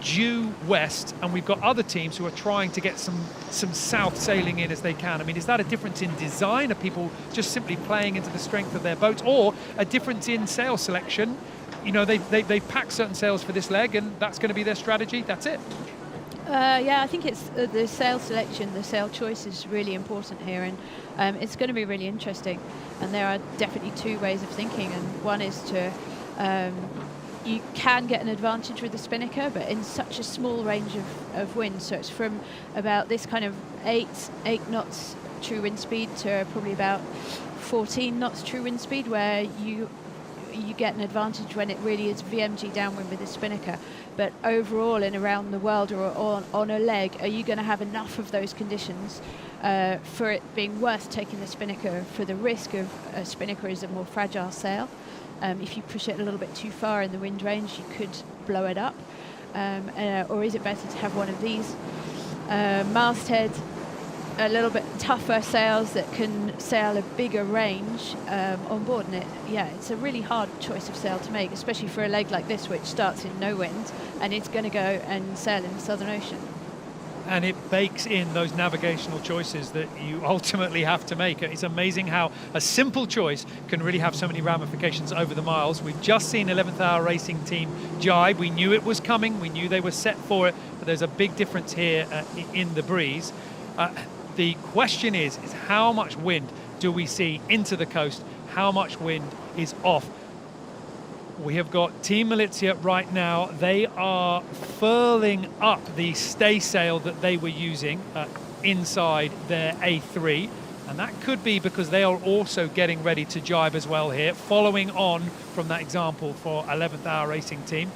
due west, and we've got other teams who are trying to get some south sailing in as they can. I mean, is that a difference in design? Are people just simply playing into the strength of their boats, or a difference in sail selection? They pack certain sails for this leg, and that's going to be their strategy. That's it. Yeah, I think it's the sail selection, the sail choice is really important here, and it's going to be really interesting. And there are definitely 2 ways of thinking, and one is to you can get an advantage with the Spinnaker, but in such a small range of wind. So it's from about this kind of 8 knots true wind speed to probably about 14 knots true wind speed, where you get an advantage when it really is VMG downwind with the Spinnaker. But overall and around the world, or on a leg, are you going to have enough of those conditions for it being worth taking the Spinnaker, for the risk of a Spinnaker is a more fragile sail? If you push it a little bit too far in the wind range, you could blow it up. Or is it better to have one of these masthead, a little bit tougher sails that can sail a bigger range on board? And it's a really hard choice of sail to make, especially for a leg like this, which starts in no wind and it's going to go and sail in the Southern Ocean. And it bakes in those navigational choices that you ultimately have to make. It's amazing how a simple choice can really have so many ramifications over the miles. We've just seen 11th Hour Racing Team jibe. We knew it was coming. We knew they were set for it. But there's a big difference here in the breeze. The question is how much wind do we see into the coast? How much wind is off? We have got Team Lizia right now. They are furling up the stay sail that they were using inside their A3. And that could be because they are also getting ready to jibe as well here, following on from that example for 11th Hour Racing Team.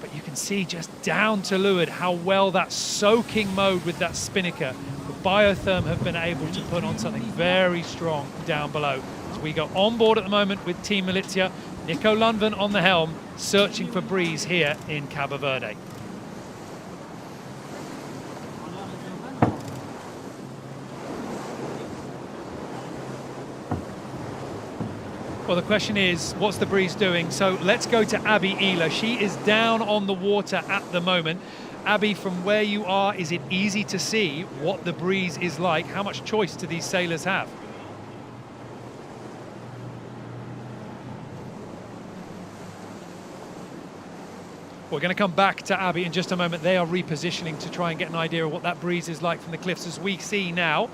But you can see just down to leeward how well that soaking mode with that Spinnaker, the Biotherm have been able to put on something very strong down below. As we go on board at the moment with Team Lizia, Nico Lundven on the helm, searching for breeze here in Cabo Verde. Well, the question is, what's the breeze doing? So let's go to Abby Ehler. She is down on the water at the moment. Abby, from where you are, is it easy to see what the breeze is like? How much choice do these sailors have? We're going to come back to Abby in just a moment. They are repositioning to try and get an idea of what that breeze is like from the cliffs. As we see now,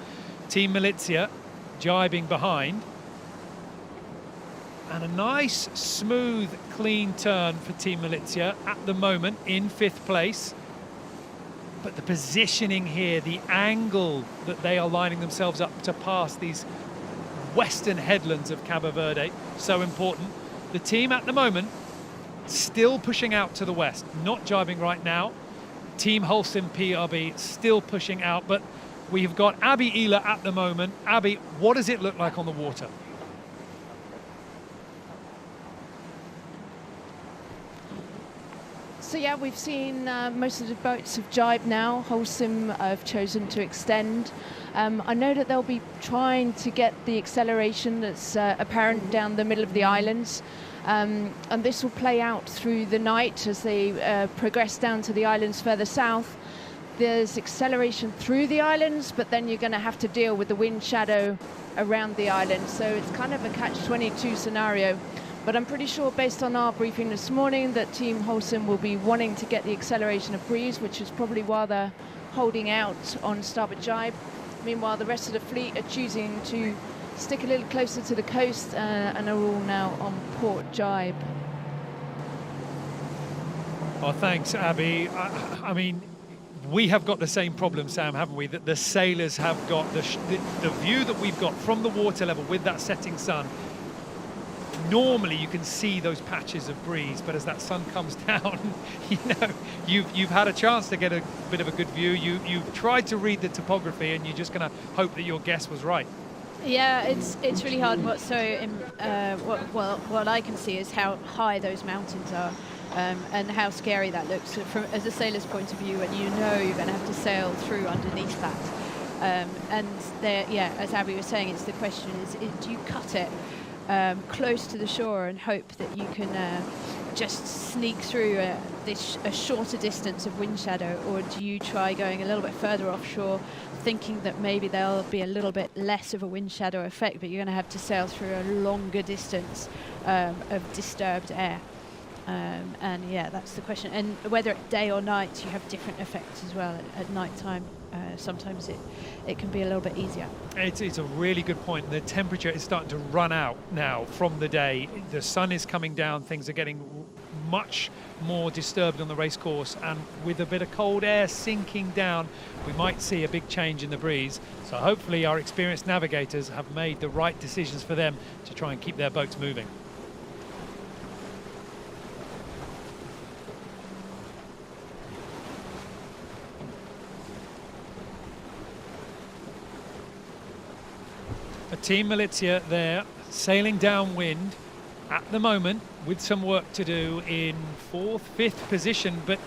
Team Militia jibing behind. And a nice, smooth, clean turn for Team Militia at the moment in 5th place. But the positioning here, the angle that they are lining themselves up to pass these western headlands of Cabo Verde, so important. The team at the moment still pushing out to the west, not jibing right now. Team Holcim PRB still pushing out, but we have got Abby Ehler at the moment. Abby, what does it look like on the water? So yeah, we've seen most of the boats have jibed now. Holcim have chosen to extend. I know that they'll be trying to get the acceleration that's apparent down the middle of the islands. And this will play out through the night as they progress down to the islands further south. There's acceleration through the islands, but then you're going to have to deal with the wind shadow around the island. So it's kind of a catch-22 scenario. But I'm pretty sure, based on our briefing this morning, that Team Holcim will be wanting to get the acceleration of breeze, which is probably why they're holding out on starboard jibe. Meanwhile, the rest of the fleet are choosing to stick a little closer to the coast and are all now on port jibe. Well, thanks, Abby. I mean, we have got the same problem, Sam, haven't we? That the sailors have got the view that we've got from the water level with that setting sun. Normally you can see those patches of breeze, but as that sun comes down, you know, you've had a chance to get a bit of a good view. You've tried to read the topography, and you're just going to hope that your guess was right. Yeah, it's really hard. What I can see is how high those mountains are, and how scary that looks from as a sailor's point of view, and you know you're going to have to sail through underneath that. And there, yeah, as Abby was saying, it's the question is do you cut it close to the shore and hope that you can just sneak through a shorter distance of wind shadow, or do you try going a little bit further offshore, thinking that maybe there'll be a little bit less of a wind shadow effect, but you're going to have to sail through a longer distance of disturbed air? And yeah, that's the question. And whether at day or night, you have different effects as well. At night time, sometimes it can be a little bit easier. It's a really good point. The temperature is starting to run out now from the day. The sun is coming down. Things are getting much more disturbed on the race course, and with a bit of cold air sinking down, we might see a big change in the breeze. So hopefully our experienced navigators have made the right decisions for them to try and keep their boats moving. Team Militia there, sailing downwind at the moment with some work to do in 4th, 5th position, but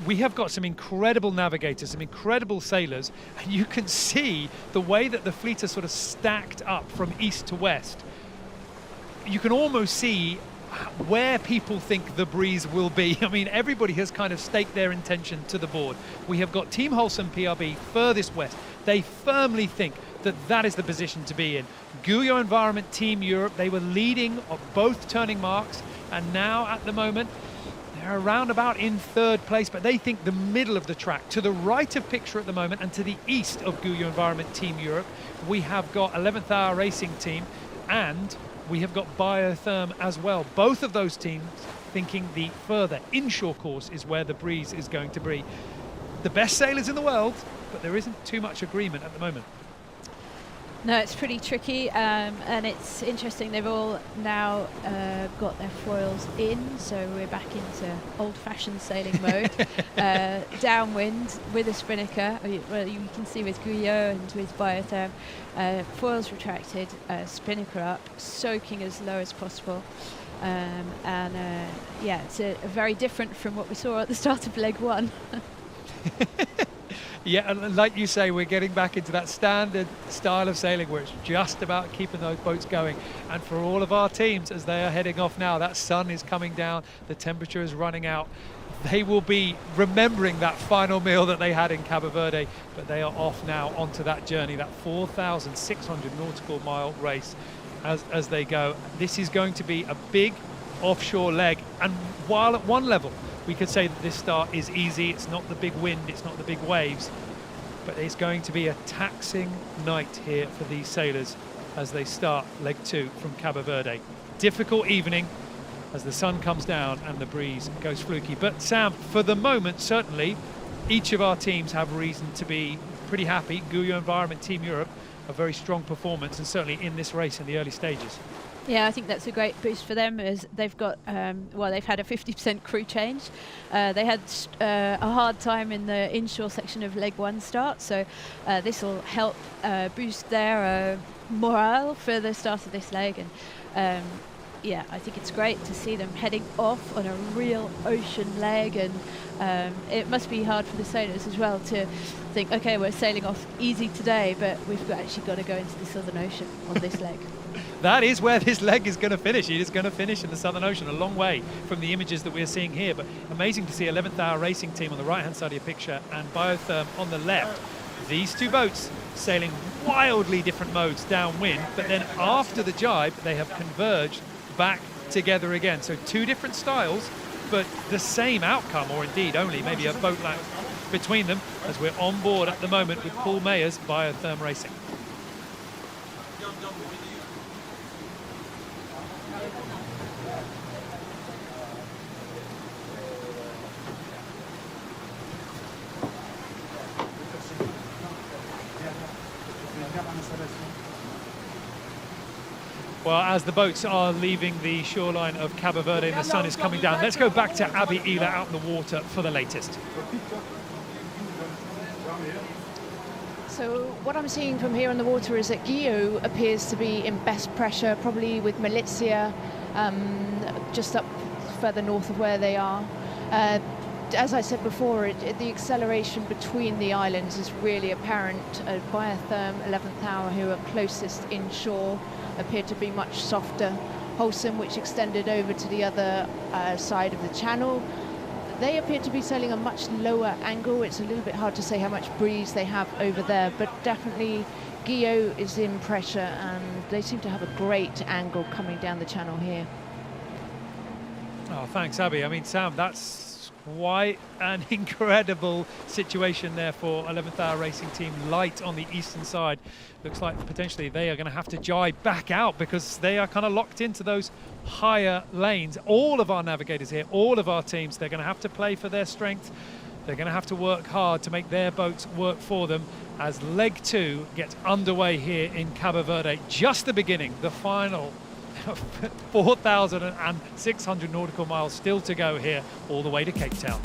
we have got some incredible navigators, some incredible sailors, and you can see the way that the fleet are sort of stacked up from east to west. You can almost see where people think the breeze will be. I mean, everybody has kind of staked their intention to the board. We have got Team Holcim PRB furthest west. They firmly think that is the position to be in. Guyot Environment Team Europe, they were leading of both turning marks, and now at the moment they're around about in 3rd place, but they think the middle of the track. To the right of picture at the moment, and to the east of Guyot Environment Team Europe, we have got 11th Hour Racing Team, and we have got Biotherm as well. Both of those teams thinking the further inshore course is where the breeze is going to be. The best sailors in the world, but there isn't too much agreement at the moment. No, it's pretty tricky, and it's interesting. They've all now got their foils in, so we're back into old-fashioned sailing mode. Downwind with a Spinnaker. Well, you can see with Guyot and with Biotherm, foils retracted, Spinnaker up, soaking as low as possible. Yeah, it's a very different from what we saw at the start of leg 1. Yeah, and like you say, we're getting back into that standard style of sailing where it's just about keeping those boats going. And for all of our teams, as they are heading off now, that sun is coming down, the temperature is running out. They will be remembering that final meal that they had in Cabo Verde, but they are off now onto that journey, that 4,600 nautical mile race as they go. This is going to be a big offshore leg, and while at one level we could say that this start is easy, it's not the big wind, it's not the big waves, but it's going to be a taxing night here for these sailors as they start leg 2 from Cabo Verde. Difficult evening as the sun comes down and the breeze goes fluky. But Sam, for the moment, certainly each of our teams have reason to be pretty happy. Guyot Environment Team Europe, a very strong performance, and certainly in this race in the early stages. Yeah, I think that's a great boost for them, as they've got, they've had a 50% crew change. They had a hard time in the inshore section of leg 1 start, so this will help boost their morale for the start of this leg. And yeah, I think it's great to see them heading off on a real ocean leg, and it must be hard for the sailors as well to think, okay, we're sailing off easy today, but we've actually got to go into the Southern Ocean on this leg. That is where this leg is going to finish. It is going to finish in the Southern Ocean, a long way from the images that we're seeing here. But amazing to see 11th Hour Racing Team on the right-hand side of your picture and Biotherm on the left. These two boats sailing wildly different modes downwind, but then after the jibe, they have converged back together again. So two different styles, but the same outcome, or indeed only maybe a boat length between them, as we're on board at the moment with Paul Mayer's Biotherm Racing. Well, as the boats are leaving the shoreline of Cabo Verde and the sun is coming down, let's go back to Abby Ela out in the water for the latest. So what I'm seeing from here on the water is that Guyot appears to be in best pressure, probably with Militia just up further north of where they are. As I said before, the acceleration between the islands is really apparent. Biotherm, 11th Hour, who are closest inshore, appeared to be much softer. Wholesome, which extended over to the other side of the channel, they appear to be sailing a much lower angle. It's a little bit hard to say how much breeze they have over there, but definitely Guyot is in pressure, and they seem to have a great angle coming down the channel here. Oh, thanks, Abby. I mean, Sam, that's quite an incredible situation there for 11th Hour Racing Team. Light on the eastern side. Looks like potentially they are going to have to jibe back out because they are kind of locked into those higher lanes. All of our navigators here, all of our teams, they're going to have to play for their strength. They're going to have to work hard to make their boats work for them as leg 2 gets underway here in Cabo Verde. Just the beginning, the final 4,600 nautical miles still to go here, all the way to Cape Town.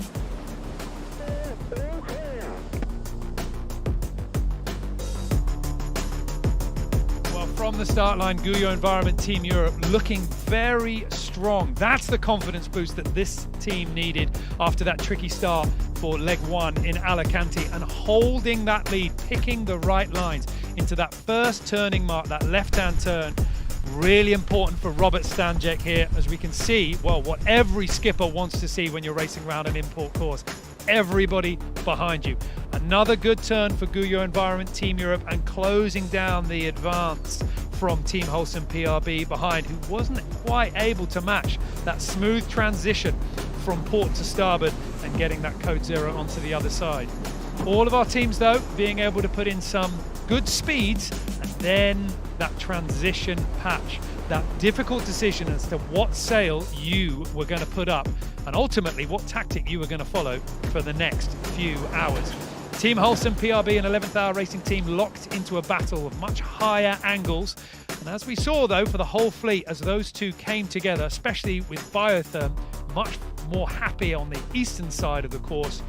Well, from the start line, Guyot Environment Team Europe looking very strong. That's the confidence boost that this team needed after that tricky start for leg 1 in Alicante, and holding that lead, picking the right lines into that first turning mark, that left-hand turn. Really important for Robert Stanjek here, as we can see, well, what every skipper wants to see when you're racing around an import course. Everybody behind you. Another good turn for Guyot Environment Team Europe, and closing down the advance from Team Wholesome PRB behind, who wasn't quite able to match that smooth transition from port to starboard and getting that code 0 onto the other side. All of our teams, though, being able to put in some good speeds, and then that transition patch, that difficult decision as to what sail you were going to put up, and ultimately what tactic you were going to follow for the next few hours. Team Wholesome PRB and 11th Hour Racing Team locked into a battle of much higher angles, and as we saw though for the whole fleet, as those two came together, especially with Biotherm much more happy on the eastern side of the course,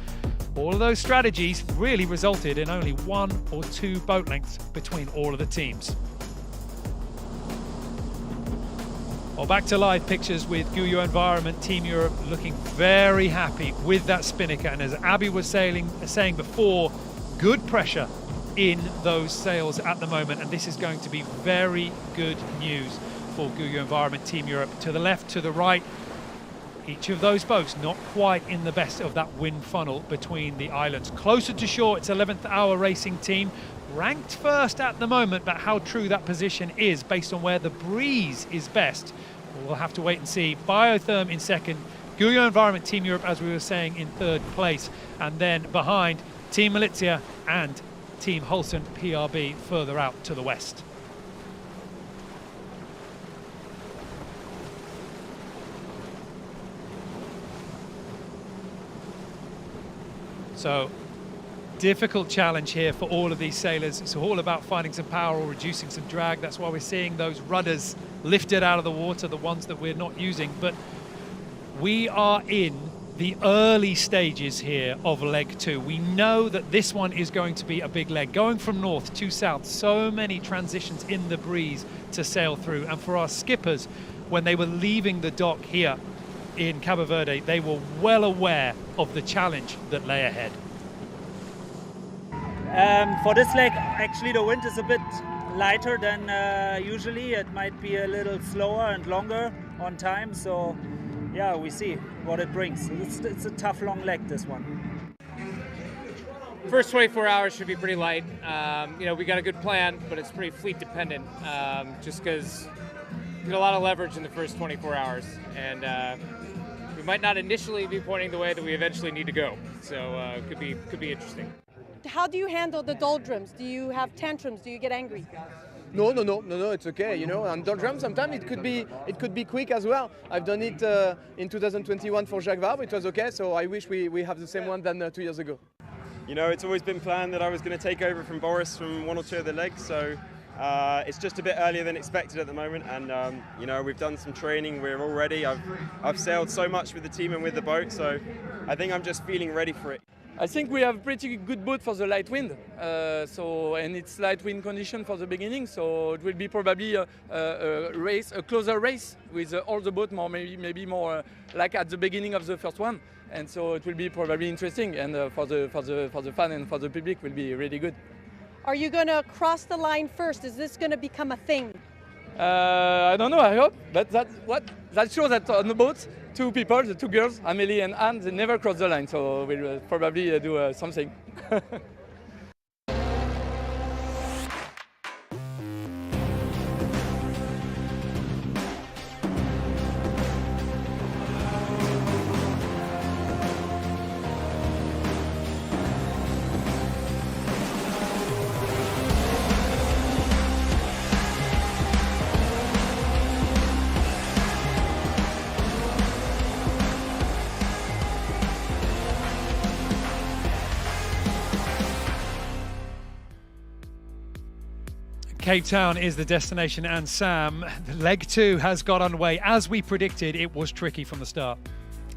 all of those strategies really resulted in only 1 or 2 boat lengths between all of the teams. Well, back to live pictures with Guyot Environment Team Europe looking very happy with that Spinnaker. And as Abby was saying before, good pressure in those sails at the moment, and this is going to be very good news for Guyot Environment Team Europe. To the left, to the right, each of those boats not quite in the best of that wind funnel between the islands. Closer to shore, it's 11th Hour Racing Team, ranked first at the moment, but how true that position is based on where the breeze is best, we'll have to wait and see. Biotherm in second, Guyot Environment Team Europe, as we were saying, in third place, and then behind Team Malizia and Team Holson PRB further out to the west. So, difficult challenge here for all of these sailors. It's all about finding some power or reducing some drag. That's why we're seeing those rudders lifted out of the water, the ones that we're not using. But we are in the early stages here of leg 2. We know that this one is going to be a big leg. Going from north to south, so many transitions in the breeze to sail through. And for our skippers, when they were leaving the dock here in Cabo Verde, they were well aware of the challenge that lay ahead. For this leg, actually the wind is a bit lighter than usually. It might be a little slower and longer on time, so yeah, we see what it brings. It's a tough long leg, this one. First 24 hours should be pretty light. You know, we got a good plan, but it's pretty fleet dependent, just because we get a lot of leverage in the first 24 hours, and we might not initially be pointing the way that we eventually need to go. So could be interesting. How do you handle the doldrums? Do you have tantrums? Do you get angry? No, it's okay, you know, and doldrums sometimes it could be quick as well. I've done it in 2021 for Jacques Vabre, it was okay, so I wish we have the same one than 2 years ago. You know, it's always been planned that I was going to take over from Boris from one or two of the legs, so it's just a bit earlier than expected at the moment, and you know, we've done some training, we're all ready. I've sailed so much with the team and with the boat, so I think I'm just feeling ready for it. I think we have pretty good boat for the light wind, and it's light wind condition for the beginning, so it will be probably a closer race with all the boat, maybe more like at the beginning of the first one, and so it will be probably interesting, and for the fan and for the public will be really good. Are you going to cross the line first? Is this going to become a thing? I don't know, I hope, but that's sure that on the boat, two people, the two girls, Amélie and Anne, they never cross the line, so we'll probably do something. Cape Town is the destination, and Sam, leg 2 has got underway. As we predicted, it was tricky from the start.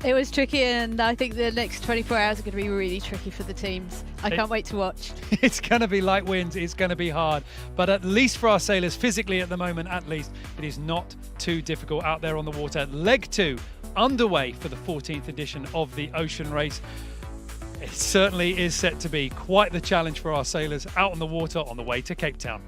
It was tricky, and I think the next 24 hours are going to be really tricky for the teams. I can't wait to watch. It's going to be light winds, it's going to be hard, but at least for our sailors, physically at the moment at least, it is not too difficult out there on the water. Leg 2 underway for the 14th edition of the Ocean Race. It certainly is set to be quite the challenge for our sailors out on the water on the way to Cape Town.